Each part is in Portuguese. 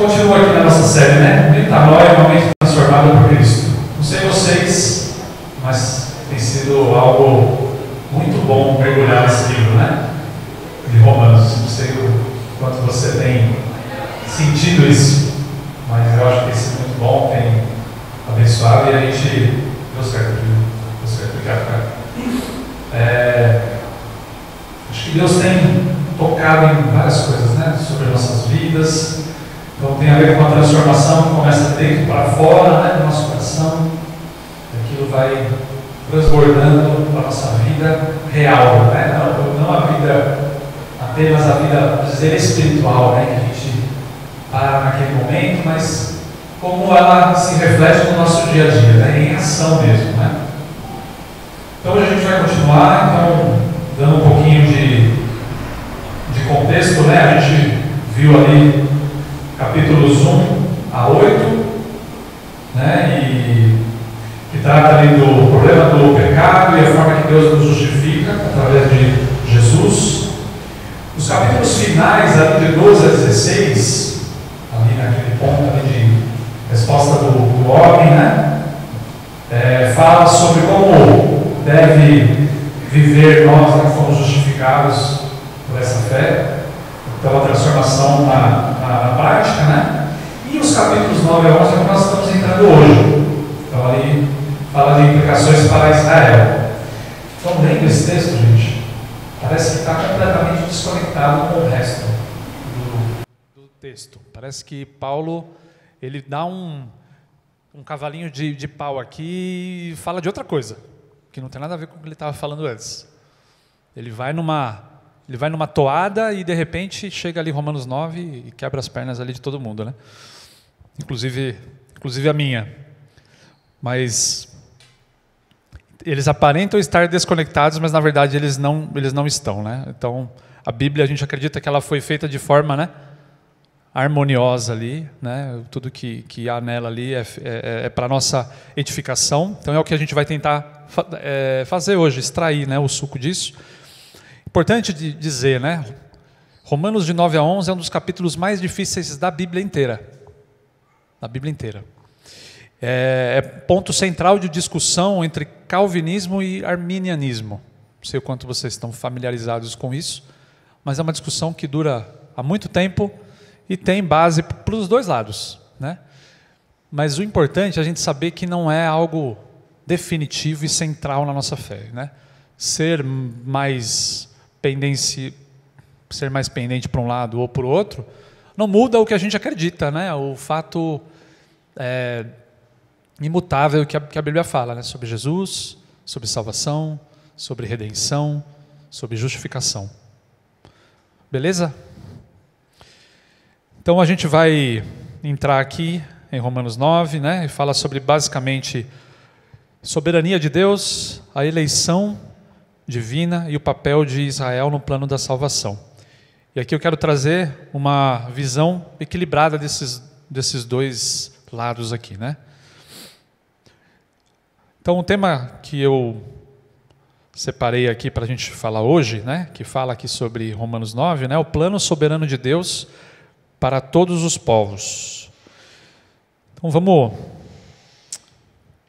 continua aqui na nossa série, né? Metanoia, uma mente transformada por Cristo. Não sei vocês, mas tem sido algo muito bom mergulhar nesse livro, né? De Romanos. Não sei o quanto você tem sentido isso, mas eu acho que tem sido muito bom, tem abençoado e a gente. Deus quer explicar para acho que Deus tem tocado em várias coisas, né? Sobre nossas vidas. Então tem a ver com a transformação que começa dentro para fora, né? Do nosso coração. Aquilo vai transbordando para a nossa vida real, né? Não a vida, apenas a vida, vamos dizer, espiritual, né? Que a gente para naquele momento, mas como ela se reflete no nosso dia a dia, né? Em ação mesmo, né? Então hoje a gente vai continuar, então, dando um pouquinho de contexto, né? A gente viu ali capítulos 1 a 8, né? E que trata ali do problema do pecado e a forma que Deus nos justifica através de Jesus. Os capítulos finais ali de 12 a 16, ali naquele ponto ali de resposta do homem, né? Fala sobre como deve viver nós que fomos justificados por essa fé. Então a transformação na prática, né? E os capítulos 9 a 11 é que nós estamos entrando hoje. Então ali fala de implicações para Israel. Então lendo esse texto, gente, parece que está completamente desconectado com o resto do texto. Parece que Paulo, ele dá um cavalinho de pau aqui e fala de outra coisa, que não tem nada a ver com o que ele estava falando antes. Ele vai numa toada e de repente chega ali Romanos 9 e quebra as pernas ali de todo mundo, né? Inclusive a minha. Mas eles aparentam estar desconectados, mas na verdade eles não estão, né? Então a Bíblia, a gente acredita que ela foi feita de forma, né, harmoniosa ali, né? Tudo que há nela ali é para nossa edificação. Então é o que a gente vai tentar fazer hoje, extrair, né, o suco disso. Importante dizer, né? Romanos de 9 a 11 é um dos capítulos mais difíceis da Bíblia inteira. Da Bíblia inteira. É ponto central de discussão entre calvinismo e arminianismo. Não sei o quanto vocês estão familiarizados com isso, mas é uma discussão que dura há muito tempo e tem base para os dois lados, né? Mas o importante é a gente saber que não é algo definitivo e central na nossa fé, né? Ser mais pendente para um lado ou para o outro não muda o que a gente acredita, né? O fato imutável que a Bíblia fala, né? Sobre Jesus, sobre salvação, sobre redenção, sobre justificação. Beleza? Então a gente vai entrar aqui em Romanos 9, né? E fala sobre basicamente soberania de Deus, a eleição divina e o papel de Israel no plano da salvação. E aqui eu quero trazer uma visão equilibrada desses dois lados aqui, né? Então o tema que eu separei aqui para a gente falar hoje, né, que fala aqui sobre Romanos 9, né, o plano soberano de Deus para todos os povos. Então vamos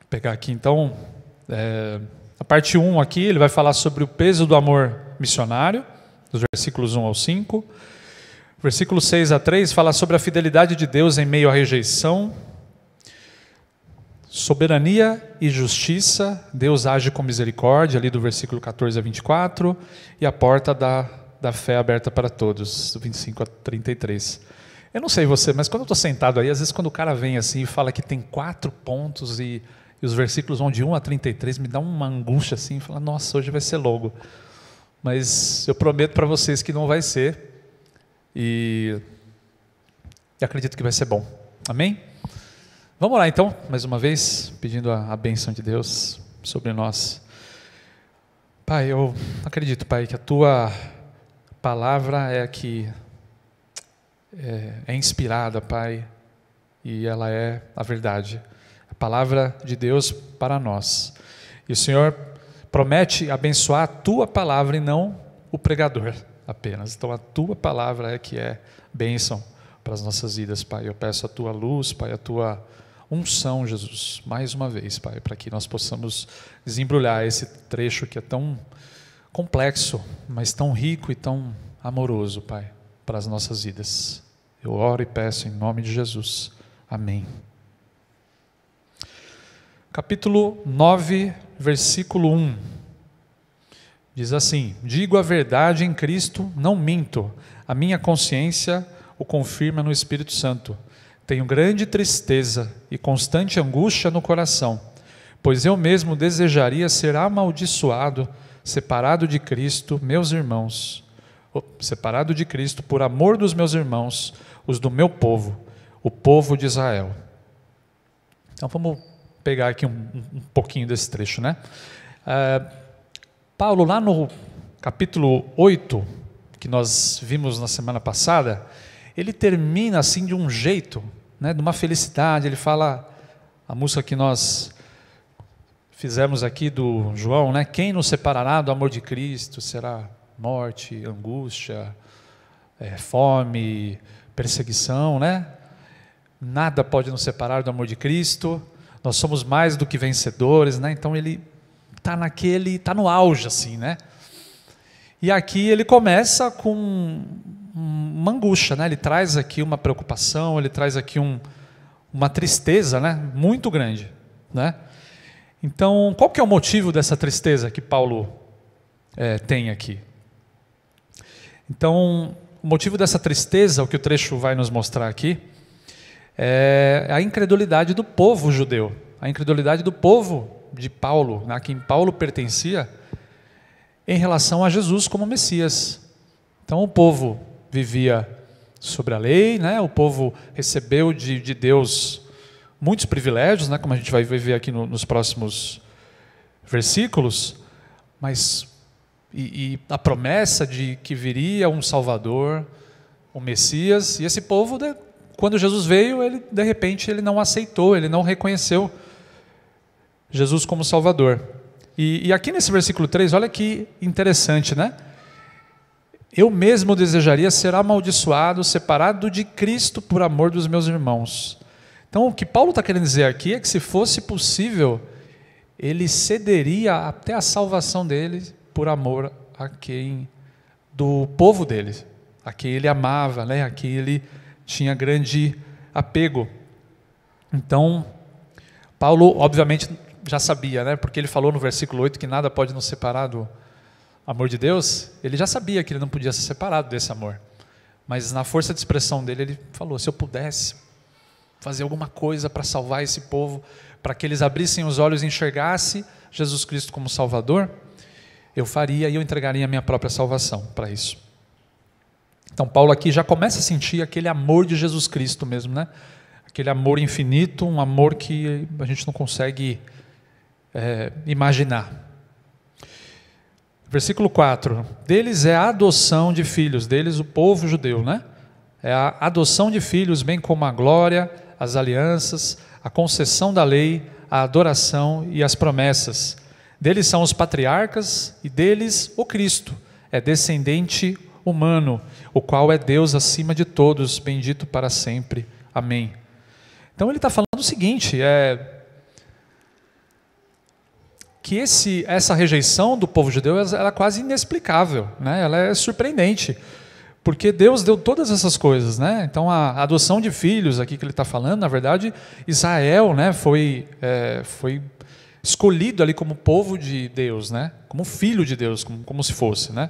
pegar aqui então a parte 1 aqui, ele vai falar sobre o peso do amor missionário, dos versículos 1 ao 5. Versículo 6 a 3 fala sobre a fidelidade de Deus em meio à rejeição. Soberania e justiça, Deus age com misericórdia, ali do versículo 14 a 24, e a porta da fé aberta para todos, do 25 a 33. Eu não sei você, mas quando eu estou sentado aí, às vezes quando o cara vem assim e fala que tem 4 pontos e os versículos vão de 1 a 33, me dá uma angústia assim, fala, nossa, hoje vai ser longo. Mas eu prometo para vocês que não vai ser, e acredito que vai ser bom. Amém? Vamos lá então, mais uma vez, pedindo a bênção de Deus sobre nós. Pai, eu acredito, Pai, que a Tua palavra é a que é inspirada, Pai, e ela é a verdade. A palavra de Deus para nós. E o Senhor promete abençoar a Tua palavra e não o pregador apenas. Então a Tua palavra é que é bênção para as nossas vidas, Pai. Eu peço a Tua luz, Pai, a Tua unção, Jesus, mais uma vez, Pai, para que nós possamos desembrulhar esse trecho que é tão complexo, mas tão rico e tão amoroso, Pai, para as nossas vidas. Eu oro e peço em nome de Jesus. Amém. Capítulo 9, versículo 1. Diz assim: digo a verdade em Cristo, não minto. A minha consciência o confirma no Espírito Santo. Tenho grande tristeza e constante angústia no coração, pois eu mesmo desejaria ser amaldiçoado, separado de Cristo, meus irmãos, separado de Cristo por amor dos meus irmãos, os do meu povo, o povo de Israel. Então vamos pegar aqui um pouquinho desse trecho, né? Paulo, lá no capítulo 8, que nós vimos na semana passada, ele termina assim de um jeito, né, de uma felicidade. Ele fala, a música que nós fizemos aqui do João, né? Quem nos separará do amor de Cristo? Será morte, angústia, fome, perseguição, né? Nada pode nos separar do amor de Cristo. Nós somos mais do que vencedores, né? Então ele está no auge assim, né? E aqui ele começa com uma angústia, né? Ele traz aqui uma preocupação, ele traz aqui uma tristeza, né? Muito grande, né? Então, qual que é o motivo dessa tristeza que Paulo tem aqui? Então, o motivo dessa tristeza, o que o trecho vai nos mostrar aqui, é a incredulidade do povo judeu, a incredulidade do povo de Paulo, a quem Paulo pertencia, em relação a Jesus como Messias. Então o povo vivia sobre a lei, né? O povo recebeu de Deus muitos privilégios, né? Como a gente vai ver aqui nos próximos versículos, mas e a promessa de que viria um Salvador, um Messias, e esse povo, quando Jesus veio, de repente ele não aceitou, ele não reconheceu Jesus como Salvador. E aqui nesse versículo 3, olha que interessante, né? Eu mesmo desejaria ser amaldiçoado, separado de Cristo por amor dos meus irmãos. Então o que Paulo está querendo dizer aqui é que, se fosse possível, ele cederia até a salvação dele por amor do povo dele, a quem ele amava, né? A quem ele tinha grande apego. Então Paulo obviamente já sabia, né? Porque ele falou no versículo 8 que nada pode nos separar do amor de Deus. Ele já sabia que ele não podia ser separado desse amor, mas na força de expressão dele, ele falou: se eu pudesse fazer alguma coisa para salvar esse povo, para que eles abrissem os olhos e enxergassem Jesus Cristo como Salvador, eu faria, e eu entregaria a minha própria salvação para isso. Então Paulo aqui já começa a sentir aquele amor de Jesus Cristo mesmo, né? Aquele amor infinito, um amor que a gente não consegue imaginar. Versículo 4: deles é a adoção de filhos, deles o povo judeu, né? É a adoção de filhos, bem como a glória, as alianças, a concessão da lei, a adoração e as promessas. Deles são os patriarcas e deles o Cristo, é descendente humano, o qual é Deus acima de todos, bendito para sempre. Amém. Então ele está falando o seguinte, que essa rejeição do povo judeu ela é quase inexplicável, né? Ela é surpreendente, porque Deus deu todas essas coisas, né? Então a adoção de filhos aqui que ele está falando, na verdade, Israel, né, foi escolhido ali como povo de Deus, né? Como filho de Deus, como se fosse, né?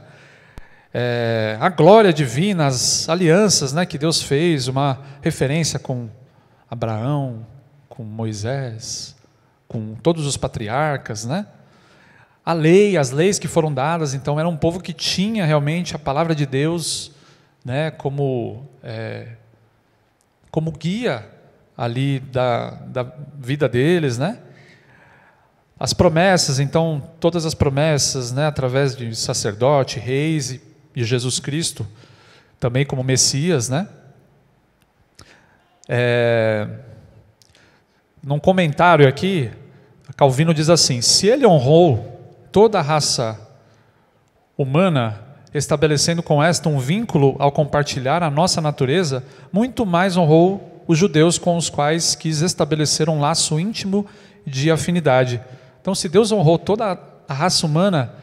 A glória divina, as alianças, né, que Deus fez, uma referência com Abraão, com Moisés, com todos os patriarcas, né? A lei, as leis que foram dadas, então era um povo que tinha realmente a palavra de Deus, né, como guia ali da vida deles, né? As promessas, então, todas as promessas, né, através de sacerdote, reis e Jesus Cristo, também como Messias, né? Num comentário aqui, Calvino diz assim: se ele honrou toda a raça humana, estabelecendo com esta um vínculo ao compartilhar a nossa natureza, muito mais honrou os judeus com os quais quis estabelecer um laço íntimo de afinidade. Então, se Deus honrou toda a raça humana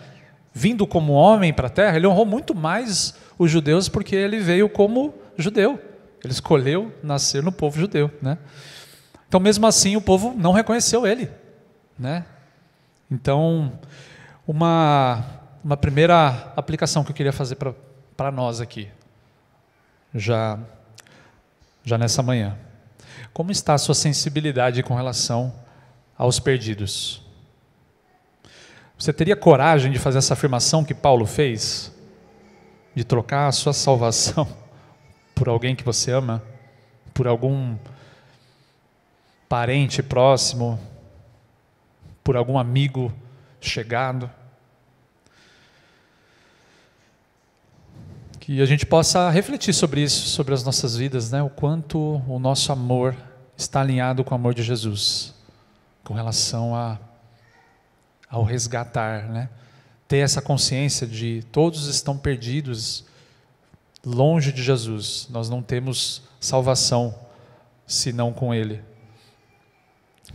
vindo como homem para a terra, ele honrou muito mais os judeus porque ele veio como judeu. Ele escolheu nascer no povo judeu, né? Então, mesmo assim, o povo não reconheceu ele, né? Então, uma primeira aplicação que eu queria fazer para nós aqui, já nessa manhã. Como está a sua sensibilidade com relação aos perdidos? Você teria coragem de fazer essa afirmação que Paulo fez? De trocar a sua salvação por alguém que você ama? Por algum parente próximo? Por algum amigo chegado? Que a gente possa refletir sobre isso, sobre as nossas vidas, né? O quanto o nosso amor está alinhado com o amor de Jesus, com relação ao resgatar, né? Ter essa consciência de todos estão perdidos, longe de Jesus. Nós não temos salvação senão com Ele.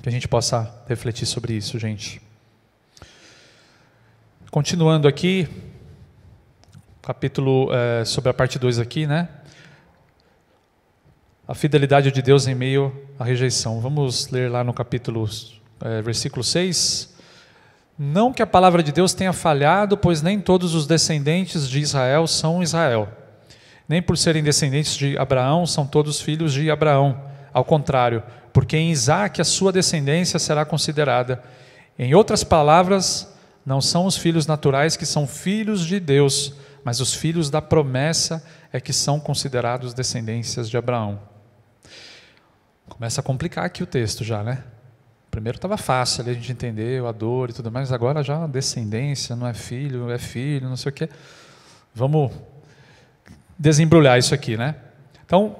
Que a gente possa refletir sobre isso, gente. Continuando aqui, capítulo sobre a parte 2 aqui, né? A fidelidade de Deus em meio à rejeição. Vamos ler lá no capítulo, versículo 6. Não que a palavra de Deus tenha falhado, pois nem todos os descendentes de Israel são Israel. Nem por serem descendentes de Abraão, são todos filhos de Abraão. Ao contrário, porque em Isaque a sua descendência será considerada. Em outras palavras, não são os filhos naturais que são filhos de Deus, mas os filhos da promessa é que são considerados descendências de Abraão. Começa a complicar aqui o texto já, né? Primeiro estava fácil ali a gente entender a dor e tudo mais, agora já descendência, não é filho, não sei o quê. Vamos desembrulhar isso aqui, né? Então,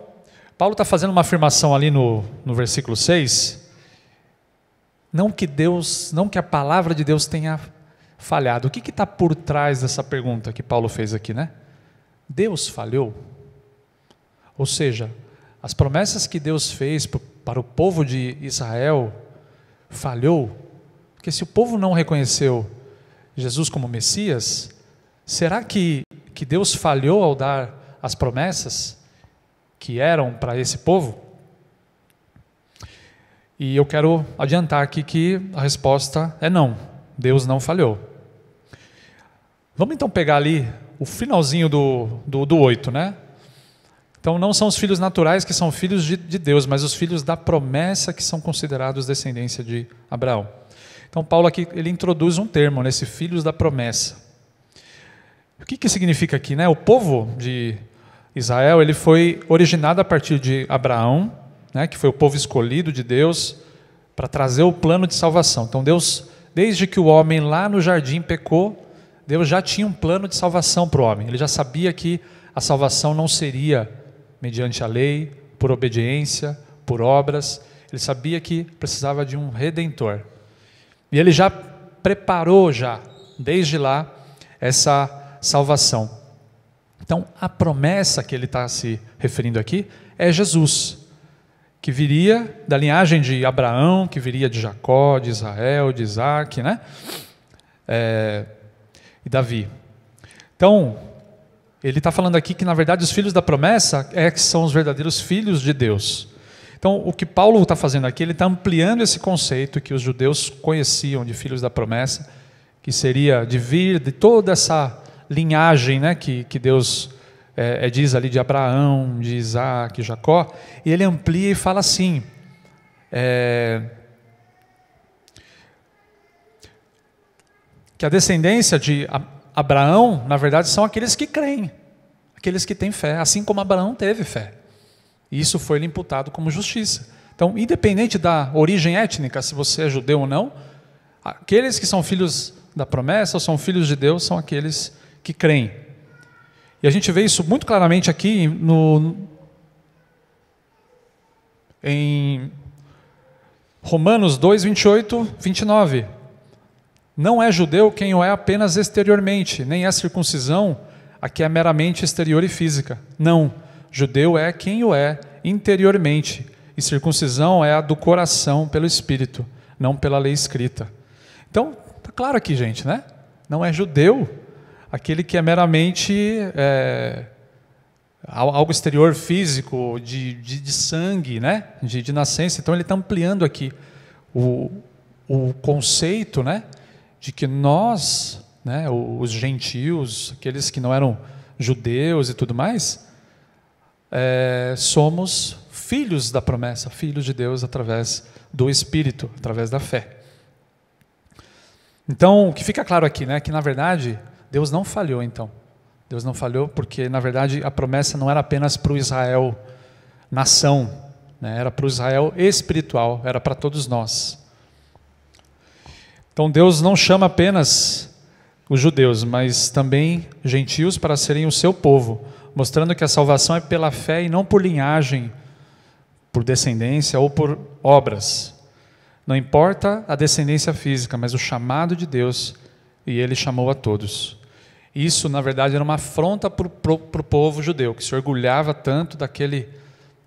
Paulo está fazendo uma afirmação ali no versículo 6, não que a palavra de Deus tenha falhado. O que está por trás dessa pergunta que Paulo fez aqui, né? Deus falhou? Ou seja, as promessas que Deus fez para o povo de Israel falhou? Porque se o povo não reconheceu Jesus como Messias, será que Deus falhou ao dar as promessas que eram para esse povo? E eu quero adiantar aqui que a resposta é não, Deus não falhou. Vamos então pegar ali o finalzinho do 8, né? Então não são os filhos naturais que são filhos de Deus, mas os filhos da promessa que são considerados descendência de Abraão. Então Paulo aqui, ele introduz um termo, nesse filhos da promessa. O que significa aqui, né? O povo de Israel, ele foi originado a partir de Abraão, né, que foi o povo escolhido de Deus para trazer o plano de salvação. Então Deus, desde que o homem lá no jardim pecou, Deus já tinha um plano de salvação para o homem. Ele já sabia que a salvação não seria mediante a lei, por obediência, por obras. Ele sabia que precisava de um redentor. E ele já preparou, desde lá, essa salvação. Então, a promessa que ele está se referindo aqui é Jesus, que viria da linhagem de Abraão, que viria de Jacó, de Israel, de Isaque, né? E Davi. Então, ele está falando aqui que, na verdade, os filhos da promessa que são os verdadeiros filhos de Deus. Então, o que Paulo está fazendo aqui, ele está ampliando esse conceito que os judeus conheciam de filhos da promessa, que seria de vir de toda essa linhagem, né, que Deus diz ali de Abraão, de Isaque, Jacó, e ele amplia e fala assim, que a descendência de Abraão, na verdade, são aqueles que creem, aqueles que têm fé, assim como Abraão teve fé. E isso foi lhe imputado como justiça. Então, independente da origem étnica, se você é judeu ou não, aqueles que são filhos da promessa, ou são filhos de Deus, são aqueles que creem. E a gente vê isso muito claramente aqui em Romanos 2, 28, 29. Não é judeu quem o é apenas exteriormente, nem é circuncisão a que é meramente exterior e física. Não, judeu é quem o é interiormente, e circuncisão é a do coração pelo Espírito, não pela lei escrita. Então, está claro aqui, gente, né? Não é judeu aquele que é meramente algo exterior físico, de sangue, né? de nascença. Então ele está ampliando aqui o conceito, né? De que nós, né? os gentios, aqueles que não eram judeus e tudo mais, somos filhos da promessa, filhos de Deus através do Espírito, através da fé. Então, o que fica claro aqui, né? Que na verdade Deus não falhou, então. Deus não falhou porque, na verdade, a promessa não era apenas para o Israel nação, né? Era para o Israel espiritual, era para todos nós. Então Deus não chama apenas os judeus, mas também gentios para serem o seu povo, mostrando que a salvação é pela fé e não por linhagem, por descendência ou por obras. Não importa a descendência física, mas o chamado de Deus, e Ele chamou a todos. Isso, na verdade, era uma afronta para o povo judeu, que se orgulhava tanto daquele,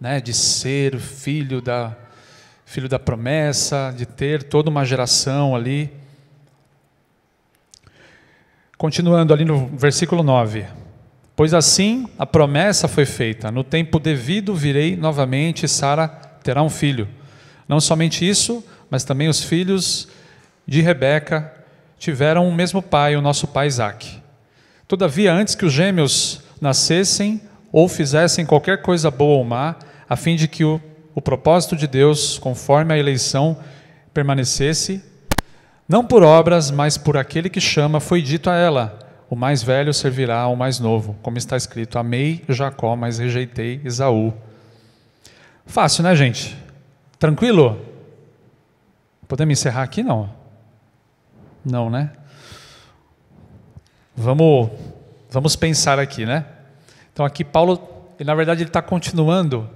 né, de ser filho da promessa, de ter toda uma geração ali. Continuando ali no versículo 9. Pois assim a promessa foi feita, no tempo devido virei novamente e Sara terá um filho. Não somente isso, mas também os filhos de Rebeca tiveram o mesmo pai, o nosso pai Isaque. Todavia, antes que os gêmeos nascessem ou fizessem qualquer coisa boa ou má, a fim de que o propósito de Deus, conforme a eleição, permanecesse, não por obras, mas por aquele que chama, foi dito a ela: o mais velho servirá ao mais novo, como está escrito: amei Jacó, mas rejeitei Esaú. Fácil, né, gente? Tranquilo? Podemos encerrar aqui? Não. Não, né? Vamos pensar aqui, né? Então aqui Paulo, na verdade, ele está continuando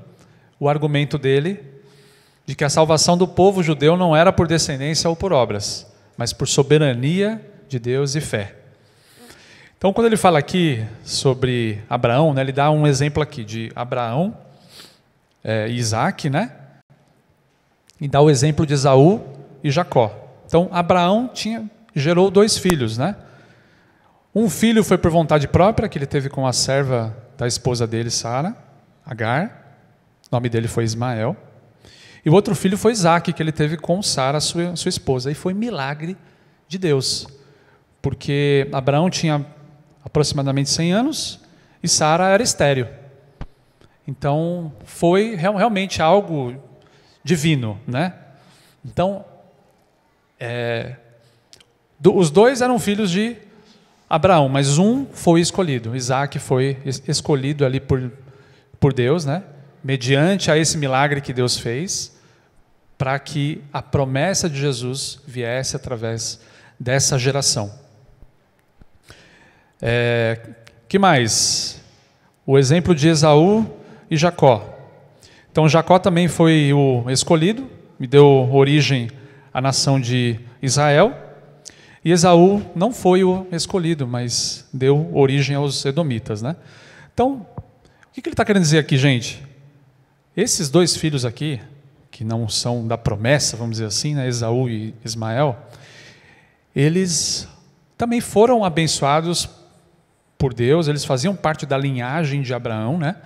o argumento dele de que a salvação do povo judeu não era por descendência ou por obras, mas por soberania de Deus e fé. Então, quando ele fala aqui sobre Abraão, né, ele dá um exemplo aqui de Abraão e Isaque, né? E dá o exemplo de Esaú e Jacó. Então, Abraão gerou 2 filhos, né? Um filho foi por vontade própria, que ele teve com a serva da esposa dele, Sara, Agar. O nome dele foi Ismael. E o outro filho foi Isaque, que ele teve com Sara, sua esposa. E foi milagre de Deus, porque Abraão tinha aproximadamente 100 anos e Sara era estéril. Então, foi realmente algo divino, né? Então, os 2 eram filhos de Abraão, mas um foi escolhido. Isaque foi escolhido ali por Deus, né? Mediante a esse milagre que Deus fez, para que a promessa de Jesus viesse através dessa geração. Que mais? O exemplo de Esaú e Jacó. Então Jacó também foi o escolhido, e deu origem à nação de Israel. E Esaú não foi o escolhido, mas deu origem aos edomitas, né? Então, o que ele está querendo dizer aqui, gente? Esses 2 filhos aqui, que não são da promessa, vamos dizer assim, né, Esaú e Ismael, eles também foram abençoados por Deus, eles faziam parte da linhagem de Abraão, né?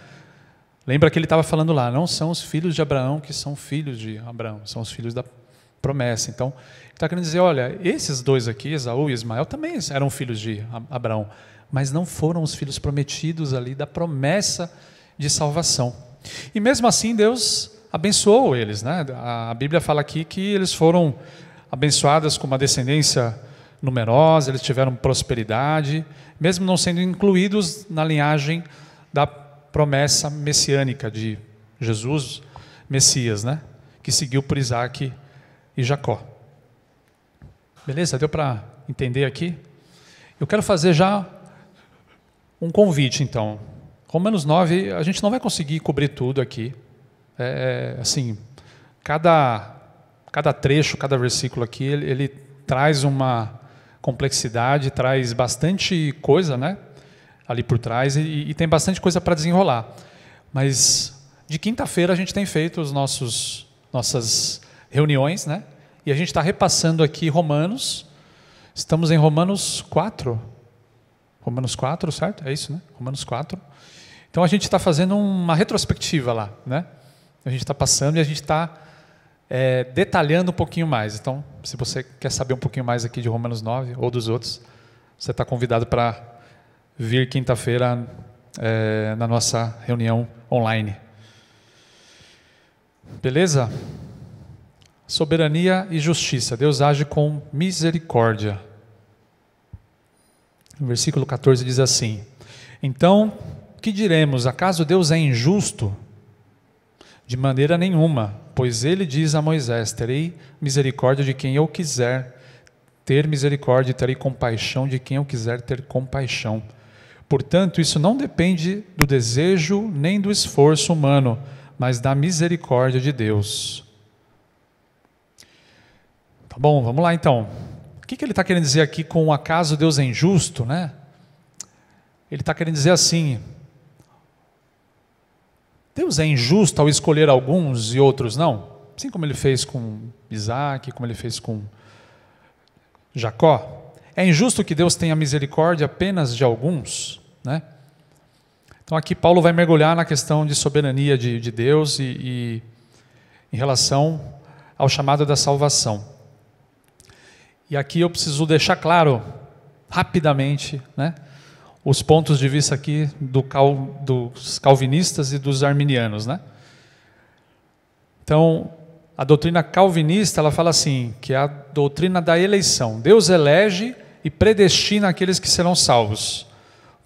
Lembra que ele estava falando lá, não são os filhos de Abraão que são filhos de Abraão, são os filhos da promessa. Então, ele está querendo dizer, olha, esses 2 aqui, Esaú e Ismael, também eram filhos de Abraão, mas não foram os filhos prometidos ali da promessa de salvação. E mesmo assim, Deus abençoou eles, né? A Bíblia fala aqui que eles foram abençoados com uma descendência numerosa, eles tiveram prosperidade, mesmo não sendo incluídos na linhagem da promessa messiânica de Jesus, Messias, né? Que seguiu por Isaque e Jacó. Beleza? Deu para entender aqui? Eu quero fazer já um convite, então. Romanos 9, a gente não vai conseguir cobrir tudo aqui. Assim, cada trecho, cada versículo aqui, ele traz uma complexidade, traz bastante coisa, né? ali por trás e tem bastante coisa para desenrolar. Mas de quinta-feira a gente tem feito nossas reuniões, né? E a gente está repassando aqui Romanos. Estamos em Romanos 4. Romanos 4, certo? É isso, né? Romanos 4. Então a gente está fazendo uma retrospectiva lá, né? A gente está passando e a gente está detalhando um pouquinho mais. Então, se você quer saber um pouquinho mais aqui de Romanos 9 ou dos outros, você está convidado para vir quinta-feira na nossa reunião online. Beleza? Soberania e justiça. Deus age com misericórdia. O versículo 14 diz assim: então, que diremos? Acaso Deus é injusto? De maneira nenhuma, pois ele diz a Moisés: terei misericórdia de quem eu quiser ter misericórdia e terei compaixão de quem eu quiser ter compaixão. Portanto, isso não depende do desejo nem do esforço humano, mas da misericórdia de Deus. Tá bom, vamos lá então. O que ele está querendo dizer aqui com acaso Deus é injusto, né? Ele está querendo dizer assim: Deus é injusto ao escolher alguns e outros não? Assim como ele fez com Isaac, como ele fez com Jacó. É injusto que Deus tenha misericórdia apenas de alguns, né? Então aqui Paulo vai mergulhar na questão de soberania de Deus e em relação ao chamado da salvação. E aqui eu preciso deixar claro, rapidamente, né, os pontos de vista aqui dos calvinistas e dos arminianos, né? Então, a doutrina calvinista, ela fala assim, que é a doutrina da eleição. Deus elege e predestina aqueles que serão salvos.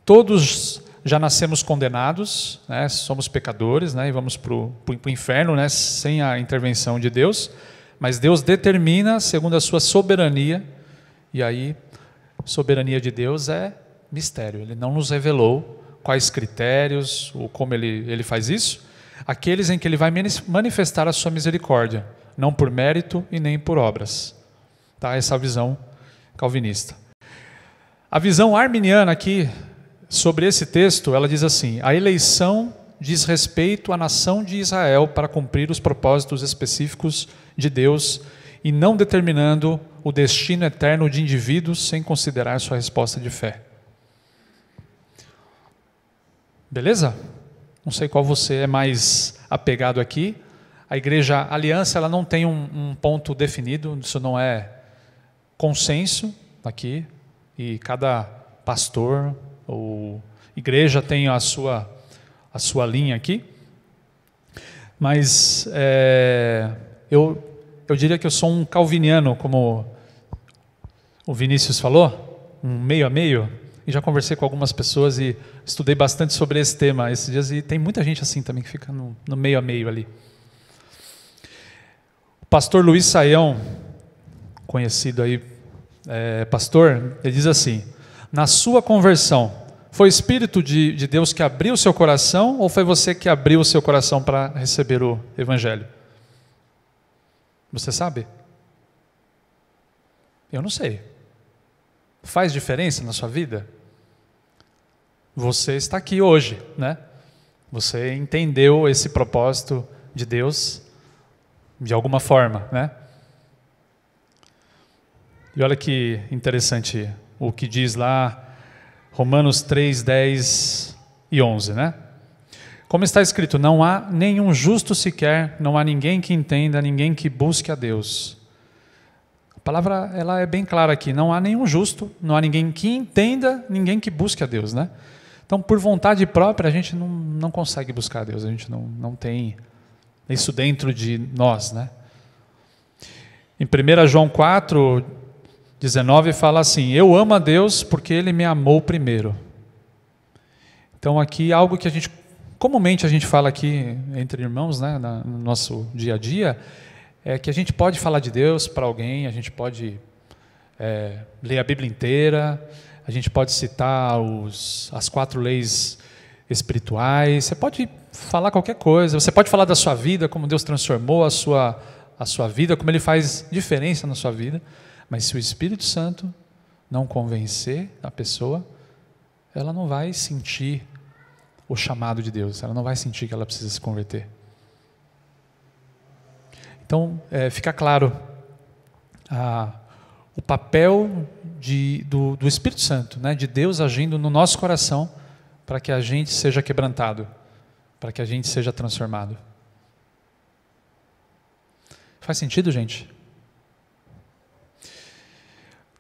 Todos já nascemos condenados, né, somos pecadores, né, e vamos para o inferno, né, sem a intervenção de Deus. Mas Deus determina segundo a sua soberania, e aí, soberania de Deus é mistério. Ele não nos revelou quais critérios, ou como ele faz isso, aqueles em que ele vai manifestar a sua misericórdia, não por mérito e nem por obras. Tá? Essa é a visão calvinista. A visão arminiana aqui, sobre esse texto, ela diz assim: a eleição diz respeito à nação de Israel para cumprir os propósitos específicos de Deus e não determinando o destino eterno de indivíduos sem considerar sua resposta de fé. Beleza? Não sei qual você é mais apegado aqui. A Igreja Aliança, ela não tem um ponto definido, isso não é consenso aqui, e cada pastor ou igreja tem a sua linha aqui. Mas eu diria que eu sou um calviniano, como o Vinícius falou, um meio a meio, e já conversei com algumas pessoas e estudei bastante sobre esse tema esses dias, e tem muita gente assim também que fica no meio a meio ali. O pastor Luiz Saião, conhecido aí, pastor, ele diz assim: na sua conversão, foi o Espírito de Deus que abriu o seu coração ou foi você que abriu o seu coração para receber o Evangelho? Você sabe? Eu não sei. Faz diferença na sua vida? Você está aqui hoje, né? Você entendeu esse propósito de Deus de alguma forma, né? E olha que interessante o que diz lá Romanos 3, 10 e 11, né? Como está escrito: não há nenhum justo sequer, não há ninguém que entenda, ninguém que busque a Deus. A palavra ela é bem clara aqui: não há nenhum justo, não há ninguém que entenda, ninguém que busque a Deus, né? Então, por vontade própria, a gente não consegue buscar a Deus, a gente não tem isso dentro de nós, né? Em 1 João 4, 19 fala assim: eu amo a Deus porque Ele me amou primeiro. Então aqui algo que comumente a gente fala aqui entre irmãos, né, no nosso dia a dia, é que a gente pode falar de Deus para alguém, a gente pode ler a Bíblia inteira, a gente pode citar as 4 leis espirituais, você pode falar qualquer coisa, você pode falar da sua vida, como Deus transformou a sua vida, como Ele faz diferença na sua vida. Mas se o Espírito Santo não convencer a pessoa, ela não vai sentir o chamado de Deus, ela não vai sentir que ela precisa se converter. Então, fica claro o papel do Espírito Santo, né, de Deus agindo no nosso coração para que a gente seja quebrantado, para que a gente seja transformado. Faz sentido, gente?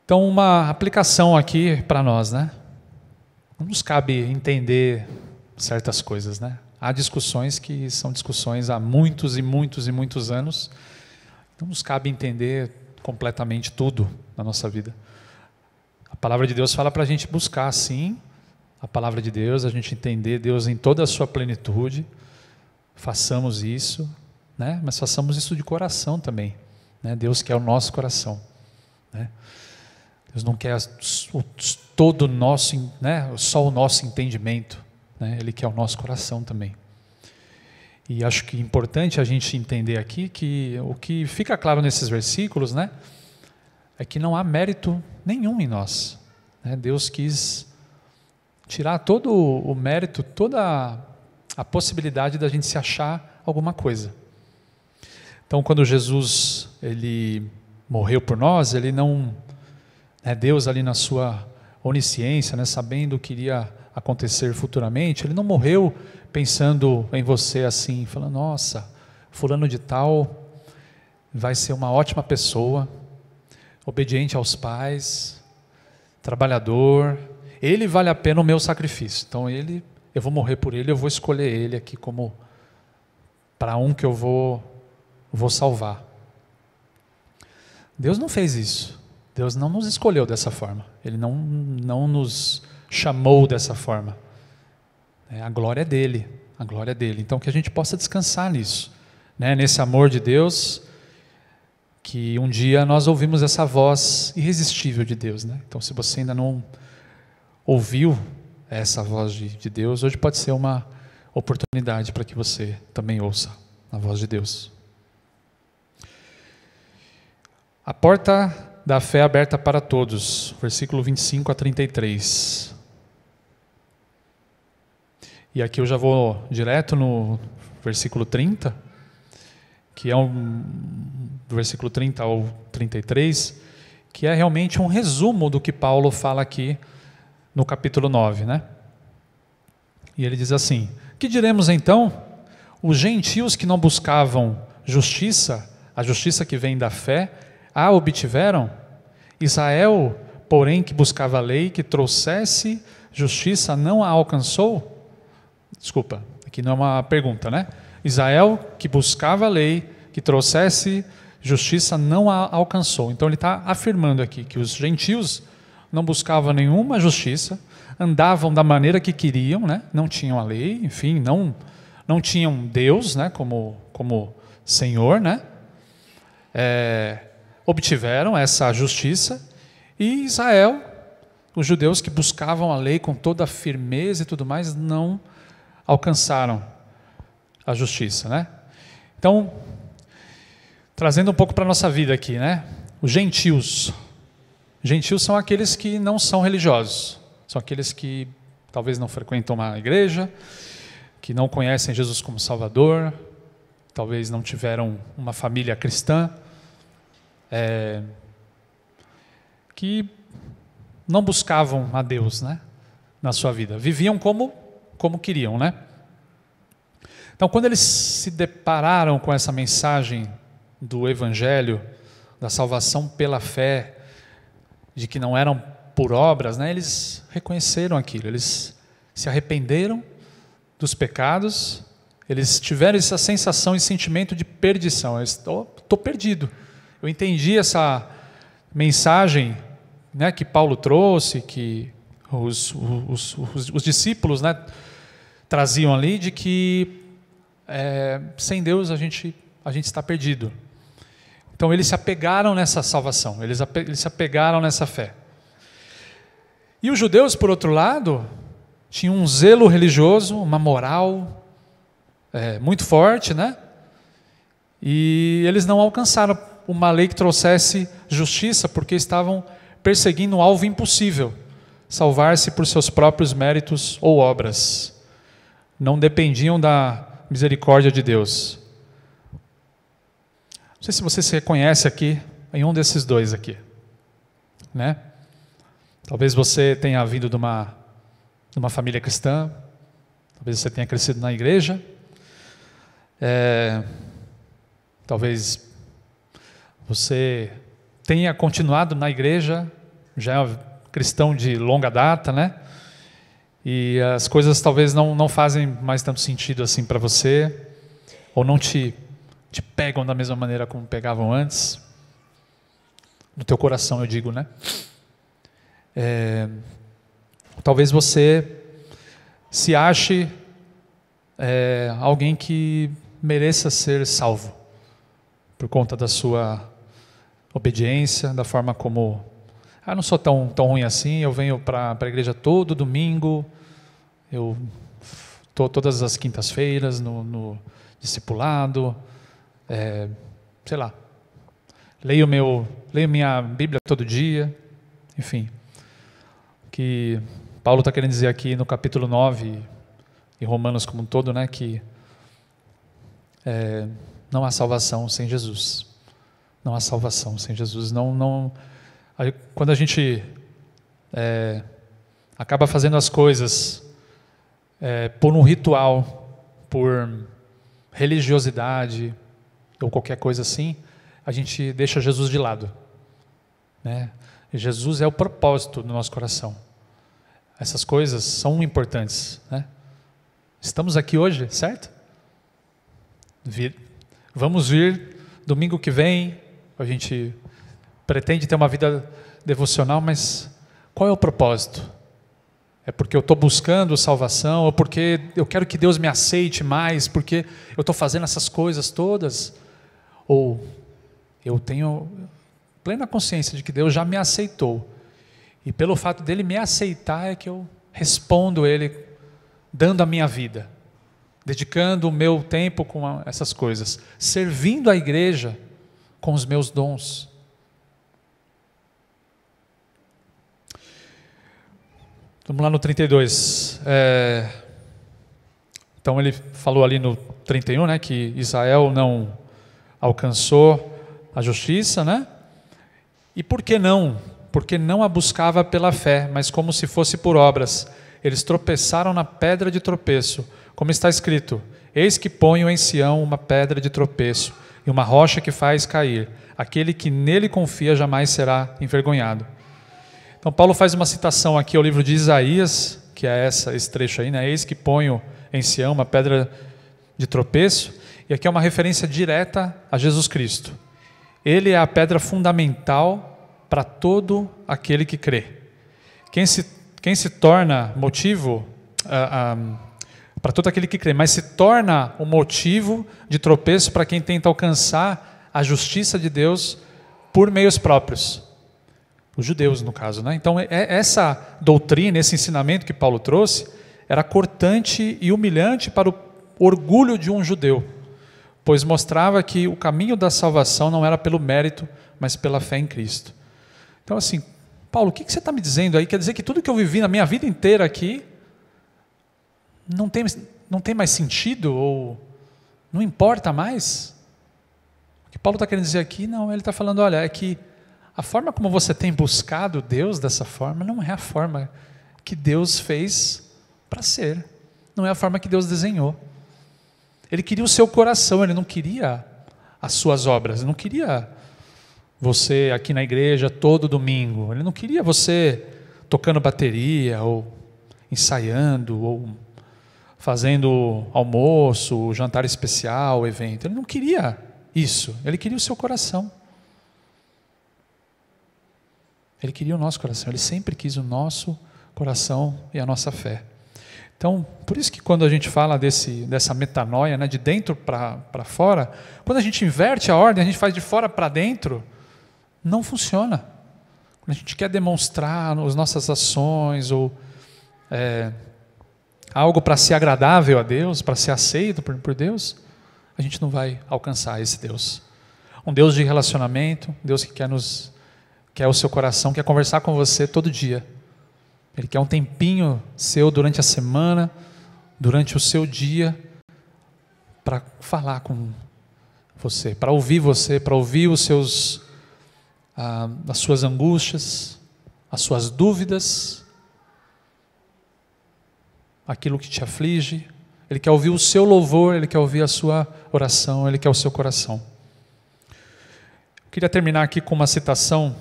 Então, uma aplicação aqui para nós, né? Não nos cabe entender certas coisas, né? Há discussões que são discussões há muitos e muitos e muitos anos. Não nos cabe entender completamente tudo na nossa vida. A palavra de Deus fala para a gente buscar, sim, a palavra de Deus, a gente entender Deus em toda a sua plenitude. Façamos isso, né? Mas façamos isso de coração também, né? Deus quer o nosso coração, né? Deus não quer todo o nosso, né? Só o nosso entendimento, né? Ele quer o nosso coração também. E acho que é importante a gente entender aqui que o que fica claro nesses versículos, né, é que não há mérito nenhum em nós, né? Deus quis tirar todo o mérito, toda a possibilidade da gente se achar alguma coisa. Então, quando Jesus ele morreu por nós, ele não, né, Deus ali na sua onisciência, né, sabendo o que iria acontecer futuramente, ele não morreu pensando em você assim, falando, nossa, fulano de tal vai ser uma ótima pessoa, obediente aos pais, trabalhador, ele vale a pena o meu sacrifício, então eu vou morrer por ele, eu vou escolher ele aqui como para um que eu vou salvar. Deus não fez isso, Deus não nos escolheu dessa forma, Ele não nos chamou dessa forma. A glória é dele, a glória é dele. Então que a gente possa descansar nisso, né? Nesse amor de Deus, que um dia nós ouvimos essa voz irresistível de Deus, né? Então se você ainda não ouviu essa voz de Deus, hoje pode ser uma oportunidade para que você também ouça a voz de Deus. A porta da fé aberta para todos, versículo 25 a 33. E aqui eu já vou direto no versículo 30, que é do versículo 30 ao 33, que é realmente um resumo do que Paulo fala aqui no capítulo 9, né? E ele diz assim: que diremos então? Os gentios que não buscavam justiça, a justiça que vem da fé, a obtiveram? Israel, porém, que buscava a lei, que trouxesse justiça, não a alcançou? Desculpa, aqui não é uma pergunta, né? Israel, que buscava a lei, que trouxesse justiça, não a alcançou. Então ele está afirmando aqui que os gentios não buscavam nenhuma justiça, andavam da maneira que queriam, né? Não tinham a lei, enfim, não tinham Deus, né? como Senhor, né? Obtiveram essa justiça, e Israel, os judeus que buscavam a lei com toda a firmeza e tudo mais, não alcançaram a justiça, né? Então, trazendo um pouco para a nossa vida aqui, né? Os gentios são aqueles que não são religiosos, são aqueles que talvez não frequentam uma igreja, que não conhecem Jesus como Salvador, talvez não tiveram uma família cristã, que não buscavam a Deus, né, na sua vida, viviam como queriam, né? Então, quando eles se depararam com essa mensagem do Evangelho, da salvação pela fé, de que não eram por obras, né, eles reconheceram aquilo, eles se arrependeram dos pecados, eles tiveram essa sensação e sentimento de perdição. Eu estou perdido. Eu entendi essa mensagem, né, que Paulo trouxe, que os discípulos, né, traziam ali, de que sem Deus a gente está perdido. Então eles se apegaram nessa salvação, eles se apegaram nessa fé. E os judeus, por outro lado, tinham um zelo religioso, uma moral muito forte, né? E eles não alcançaram uma lei que trouxesse justiça, porque estavam perseguindo um alvo impossível, salvar-se por seus próprios méritos ou obras. Não dependiam da misericórdia de Deus. Não sei se você se reconhece aqui em um desses dois aqui, né? Talvez você tenha vindo de uma família cristã, talvez você tenha crescido na igreja, talvez você tenha continuado na igreja, já é cristão de longa data, né? E as coisas talvez não fazem mais tanto sentido assim para você, ou não te pegam da mesma maneira como pegavam antes, no teu coração eu digo, né? Talvez você se ache alguém que mereça ser salvo, por conta da sua obediência, da forma como, não sou tão ruim assim, eu venho para a igreja todo domingo, eu estou todas as quintas-feiras no discipulado, sei lá, leio minha Bíblia todo dia, enfim. O que Paulo está querendo dizer aqui no capítulo 9, e Romanos como um todo, né, que não há salvação sem Jesus. Não há salvação sem Jesus. Quando a gente acaba fazendo as coisas por um ritual, por religiosidade ou qualquer coisa assim, a gente deixa Jesus de lado, né? E Jesus é o propósito do nosso coração. Essas coisas são importantes, né? Estamos aqui hoje, certo? Vamos vir domingo que vem. A gente pretende ter uma vida devocional, mas qual é o propósito? É porque eu estou buscando salvação, ou porque eu quero que Deus me aceite mais, porque eu estou fazendo essas coisas todas? Ou eu tenho plena consciência de que Deus já me aceitou, e pelo fato dele me aceitar é que eu respondo Ele dando a minha vida, dedicando o meu tempo com essas coisas, servindo a igreja com os meus dons. Vamos lá no 32. Então ele falou ali no 31, né, que Israel não alcançou a justiça, né? E por que não? Porque não a buscava pela fé, mas como se fosse por obras. Eles tropeçaram na pedra de tropeço, como está escrito: eis que ponho em Sião uma pedra de tropeço e uma rocha que faz cair. Aquele que nele confia jamais será envergonhado. Então Paulo faz uma citação aqui ao livro de Isaías, que é esse trecho aí, né? Eis que ponho em Sião uma pedra de tropeço, e aqui é uma referência direta a Jesus Cristo. Ele é a pedra fundamental para todo aquele que crê. Quem se torna motivo para todo aquele que crê, mas se torna um motivo de tropeço para quem tenta alcançar a justiça de Deus por meios próprios. Os judeus, no caso, né? Então, essa doutrina, esse ensinamento que Paulo trouxe, era cortante e humilhante para o orgulho de um judeu, pois mostrava que o caminho da salvação não era pelo mérito, mas pela fé em Cristo. Então, assim, Paulo, o que você está me dizendo aí? Quer dizer que tudo que eu vivi na minha vida inteira aqui não tem mais sentido, ou não importa mais? O que Paulo está querendo dizer aqui, não, ele está falando, olha, é que a forma como você tem buscado Deus dessa forma não é a forma que Deus fez para ser, não é a forma que Deus desenhou. Ele queria o seu coração, ele não queria as suas obras, ele não queria você aqui na igreja todo domingo, ele não queria você tocando bateria, ou ensaiando, ou fazendo almoço, jantar especial, evento. Ele não queria isso, ele queria o seu coração. Ele queria o nosso coração, ele sempre quis o nosso coração e a nossa fé. Então, por isso que quando a gente fala dessa metanoia, né, de dentro para fora, quando a gente inverte a ordem, a gente faz de fora para dentro, não funciona. Quando a gente quer demonstrar as nossas ações, ou algo para ser agradável a Deus, para ser aceito por Deus, a gente não vai alcançar esse Deus. Um Deus de relacionamento, um Deus que quer o seu coração, quer conversar com você todo dia. Ele quer um tempinho seu durante a semana, durante o seu dia, para falar com você, para ouvir os seus, as suas angústias, as suas dúvidas, aquilo que te aflige. Ele quer ouvir o seu louvor, Ele quer ouvir a sua oração, Ele quer o seu coração. Eu queria terminar aqui com uma citação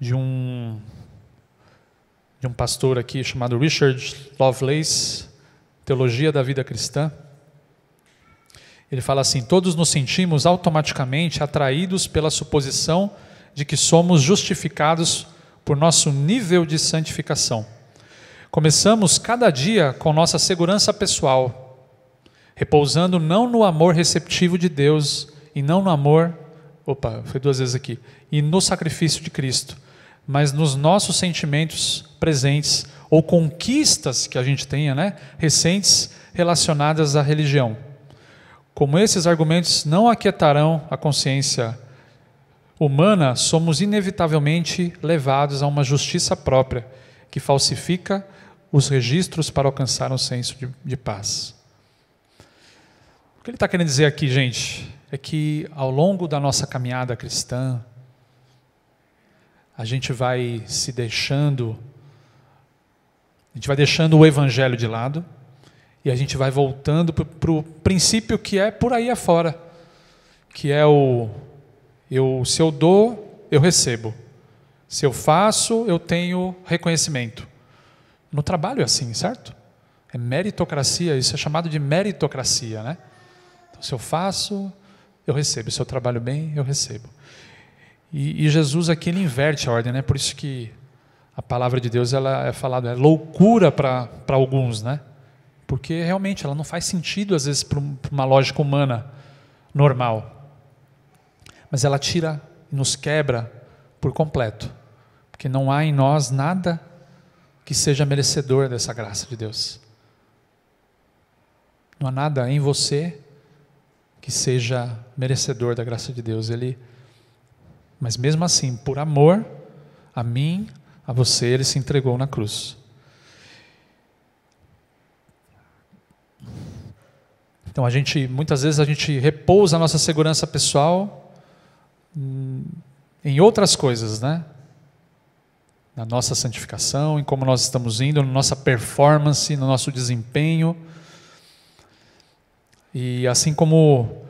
de um pastor aqui chamado Richard Lovelace, Teologia da Vida Cristã. Ele fala assim: todos nos sentimos automaticamente atraídos pela suposição de que somos justificados por nosso nível de santificação. Começamos cada dia com nossa segurança pessoal, repousando não no amor receptivo de Deus e não no amor, foi 2 vezes aqui, e no sacrifício de Cristo, mas nos nossos sentimentos presentes ou conquistas que a gente tenha, recentes, relacionadas à religião. Como esses argumentos não aquietarão a consciência humana, somos inevitavelmente levados a uma justiça própria, que falsifica os registros para alcançar um senso de paz. O que ele está querendo dizer aqui, gente, é que ao longo da nossa caminhada cristã, a gente vai deixando o evangelho de lado e a gente vai voltando para o princípio que é por aí afora, que é se eu dou, eu recebo. Se eu faço, eu tenho reconhecimento. No trabalho é assim, certo? É meritocracia, isso é chamado de meritocracia, Então, se eu faço, eu recebo. Se eu trabalho bem, eu recebo. E Jesus aqui, ele inverte a ordem, Por isso que a palavra de Deus, ela é falada, é loucura para alguns, Porque realmente ela não faz sentido, às vezes, para uma lógica humana normal. Mas ela tira e nos quebra por completo. Porque não há em nós nada que seja merecedor dessa graça de Deus. Não há nada em você que seja merecedor da graça de Deus. Mas mesmo assim, por amor a mim, a você, Ele se entregou na cruz. Então muitas vezes a gente repousa a nossa segurança pessoal em outras coisas, Na nossa santificação, em como nós estamos indo, na nossa performance, no nosso desempenho. E assim como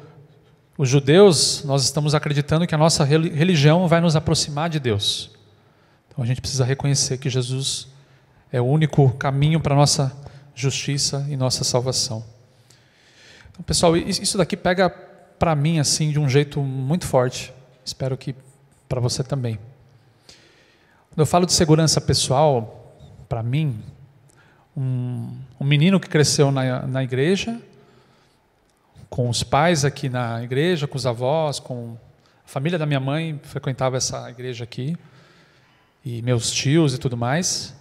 os judeus, nós estamos acreditando que a nossa religião vai nos aproximar de Deus. Então a gente precisa reconhecer que Jesus é o único caminho para a nossa justiça e nossa salvação. Então, pessoal, isso daqui pega para mim assim de um jeito muito forte. Espero que para você também. Quando eu falo de segurança pessoal, para mim, um menino que cresceu na igreja, com os pais aqui na igreja, com os avós, com a família da minha mãe, frequentava essa igreja aqui, e meus tios e tudo mais.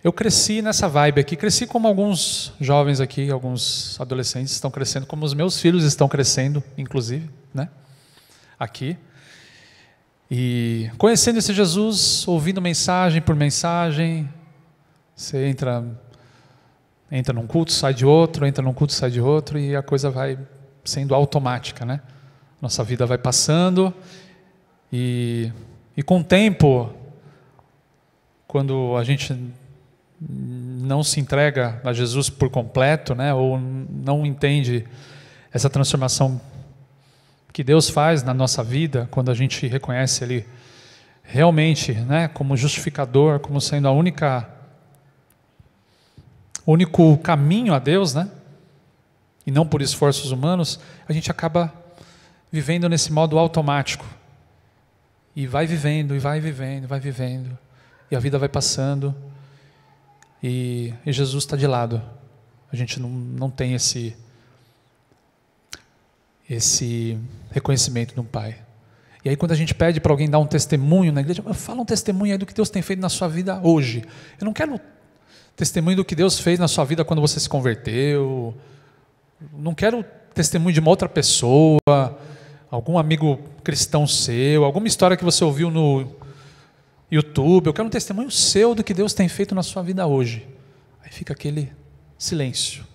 Eu cresci nessa vibe aqui, cresci como alguns jovens aqui, alguns adolescentes estão crescendo, como os meus filhos estão crescendo, inclusive, aqui. E conhecendo esse Jesus, ouvindo mensagem por mensagem, você entra num culto, sai de outro, entra num culto, sai de outro, e a coisa vai sendo automática, Nossa vida vai passando, e com o tempo, quando a gente não se entrega a Jesus por completo, ou não entende essa transformação que Deus faz na nossa vida, quando a gente reconhece Ele realmente, como justificador, como sendo o único caminho a Deus, e não por esforços humanos, a gente acaba vivendo nesse modo automático, e vai vivendo, e vai vivendo, e vai vivendo, e a vida vai passando, e Jesus está de lado. A gente não tem esse reconhecimento de um pai. E aí quando a gente pede para alguém dar um testemunho na igreja, fala um testemunho aí do que Deus tem feito na sua vida hoje. Eu não quero testemunho do que Deus fez na sua vida quando você se converteu, não quero testemunho de uma outra pessoa, algum amigo cristão seu, alguma história que você ouviu YouTube, eu quero um testemunho seu do que Deus tem feito na sua vida hoje. Aí fica aquele silêncio.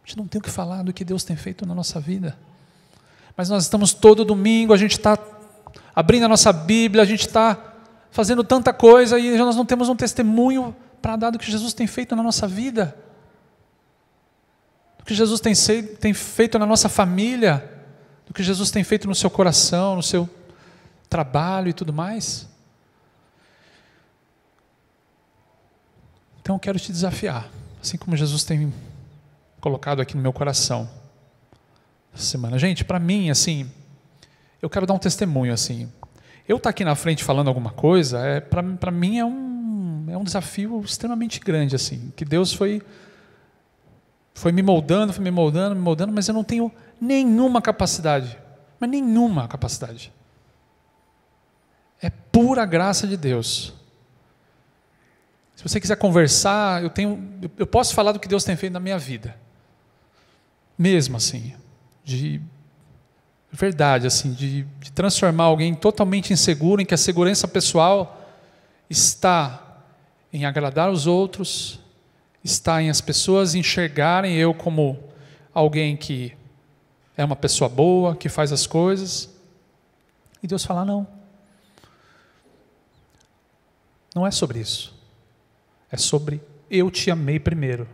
A gente não tem o que falar do que Deus tem feito na nossa vida. Mas nós estamos todo domingo, a gente está abrindo a nossa Bíblia, a gente está fazendo tanta coisa e nós não temos um testemunho para dar do que Jesus tem feito na nossa vida. Do que Jesus tem feito na nossa família, do que Jesus tem feito no seu coração, no seu trabalho e tudo mais. Então eu quero te desafiar, assim como Jesus tem colocado aqui no meu coração essa semana. Gente, para mim, assim, eu quero dar um testemunho, assim. Eu estar aqui na frente falando alguma coisa, para mim é um desafio extremamente grande, assim, que Deus foi me moldando, mas eu não tenho nenhuma capacidade, mas nenhuma capacidade. É pura graça de Deus. Se você quiser conversar, eu posso falar do que Deus tem feito na minha vida. Mesmo assim, de verdade, assim, de transformar alguém totalmente inseguro, em que a segurança pessoal está em agradar os outros, está em as pessoas enxergarem eu como alguém que é uma pessoa boa, que faz as coisas, e Deus fala, não é sobre isso, é sobre eu te amei primeiro,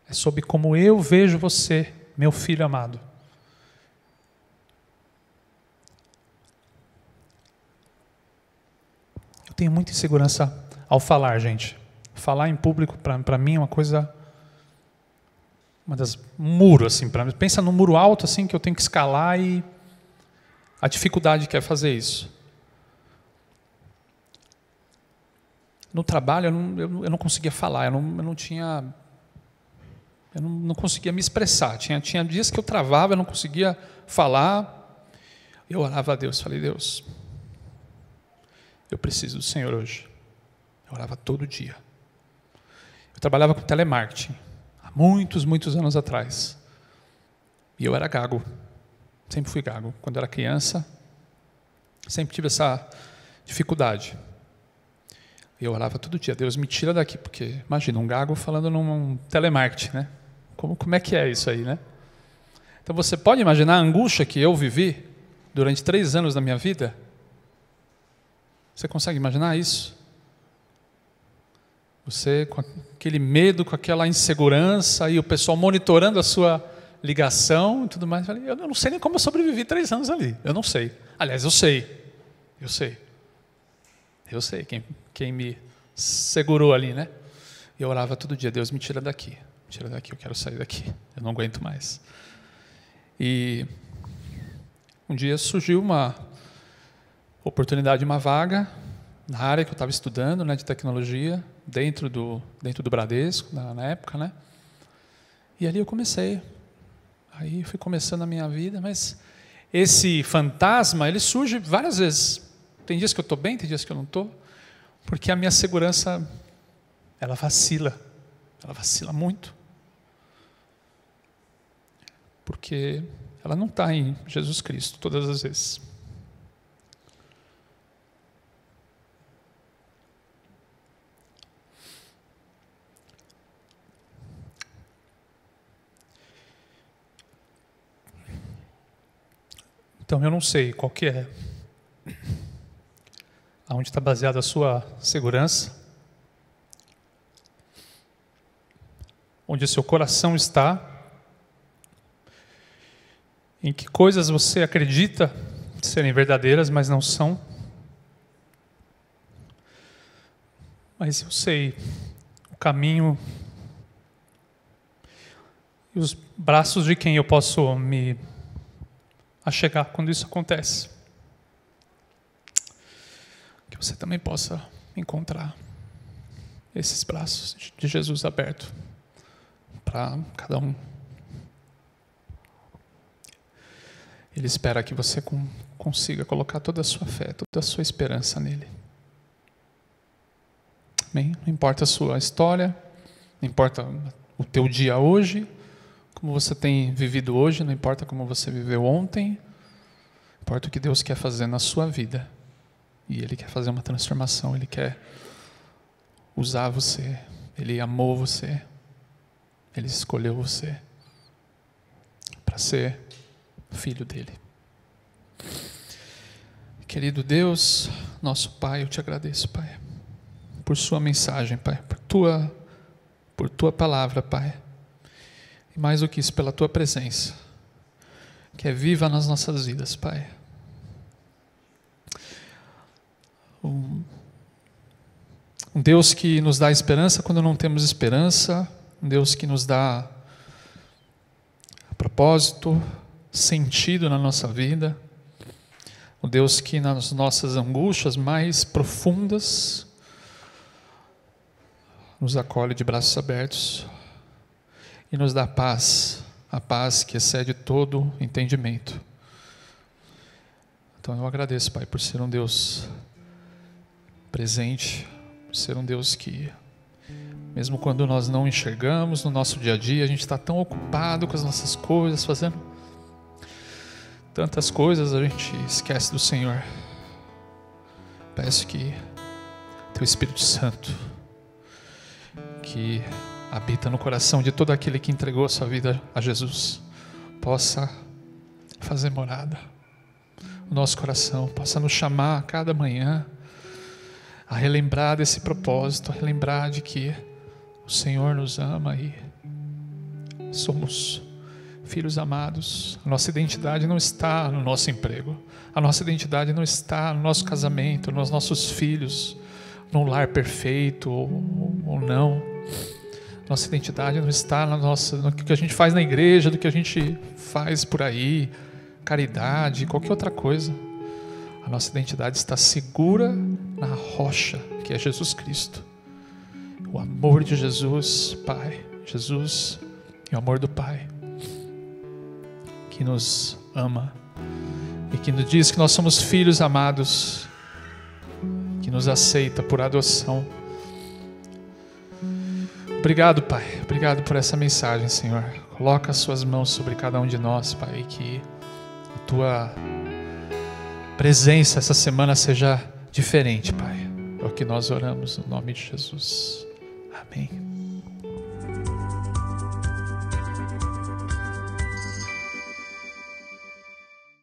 é sobre como eu vejo você, meu filho amado. Eu tenho muita insegurança ao falar, gente. Falar em público, para mim, é uma coisa, um muro, assim, pensa num muro alto, assim, que eu tenho que escalar e a dificuldade que é fazer isso. No trabalho, eu não conseguia falar, eu não conseguia me expressar. Tinha dias que eu travava, eu não conseguia falar. Eu orava a Deus, falei, Deus, eu preciso do Senhor hoje. Eu orava todo dia. Eu trabalhava com telemarketing, há muitos anos atrás. E eu era gago, sempre fui gago. Quando eu era criança, sempre tive essa dificuldade. E eu orava todo dia, Deus me tira daqui, porque imagina, um gago falando num telemarketing, né? Como é que é isso aí, né? Então você pode imaginar a angústia que eu vivi durante 3 anos da minha vida? Você consegue imaginar isso? Você com aquele medo, com aquela insegurança, e o pessoal monitorando a sua ligação e tudo mais. Eu não sei nem como eu sobrevivi 3 anos ali, eu não sei. Aliás, eu sei. Quem me segurou ali, né? E eu orava todo dia, Deus me tira daqui, eu quero sair daqui, eu não aguento mais. E um dia surgiu uma oportunidade, uma vaga na área que eu estava estudando, né, de tecnologia, dentro do Bradesco, na época, né? E ali eu comecei. Aí fui começando a minha vida, mas esse fantasma, ele surge várias vezes. Tem dias que eu estou bem, tem dias que eu não estou, porque a minha segurança, ela vacila muito. Porque ela não está em Jesus Cristo todas as vezes. Então eu não sei qual que é, aonde está baseada a sua segurança, onde o seu coração está, em que coisas você acredita serem verdadeiras, mas não são. Mas eu sei o caminho e os braços de quem eu posso me achegar quando isso acontece. Que você também possa encontrar esses braços de Jesus abertos para cada um. Ele espera que você consiga colocar toda a sua fé, toda a sua esperança nele. Amém? Não importa a sua história, não importa o teu dia hoje, como você tem vivido hoje, não importa como você viveu ontem, importa o que Deus quer fazer na sua vida. E Ele quer fazer uma transformação, Ele quer usar você, Ele amou você, Ele escolheu você para ser filho dEle. Querido Deus, nosso Pai, eu te agradeço, Pai, por sua mensagem, Pai, por tua palavra, Pai, e mais do que isso, pela tua presença, que é viva nas nossas vidas, Pai. Um Deus que nos dá esperança quando não temos esperança, um Deus que nos dá propósito, sentido na nossa vida, um Deus que nas nossas angústias mais profundas nos acolhe de braços abertos e nos dá paz, a paz que excede todo entendimento. Então eu agradeço, Pai, por ser um Deus presente, por ser um Deus que, mesmo quando nós não enxergamos no nosso dia a dia, a gente está tão ocupado com as nossas coisas, fazendo tantas coisas, a gente esquece do Senhor. Peço que Teu Espírito Santo, que habita no coração de todo aquele que entregou a sua vida a Jesus, possa fazer morada no nosso coração, possa nos chamar a cada manhã a relembrar desse propósito, a relembrar de que o Senhor nos ama e somos filhos amados. A nossa identidade não está no nosso emprego, a nossa identidade não está no nosso casamento, nos nossos filhos, num lar perfeito ou não. Nossa identidade não está no que a gente faz na igreja, do que a gente faz por aí, caridade, qualquer outra coisa. A nossa identidade está segura na rocha, que é Jesus Cristo. O amor de Jesus, Pai, Jesus e o amor do Pai, que nos ama e que nos diz que nós somos filhos amados, que nos aceita por adoção. Obrigado, Pai, obrigado por essa mensagem, Senhor. Coloca as suas mãos sobre cada um de nós, Pai, e que a Tua presença essa semana seja diferente, Pai. É o que nós oramos no nome de Jesus. Amém.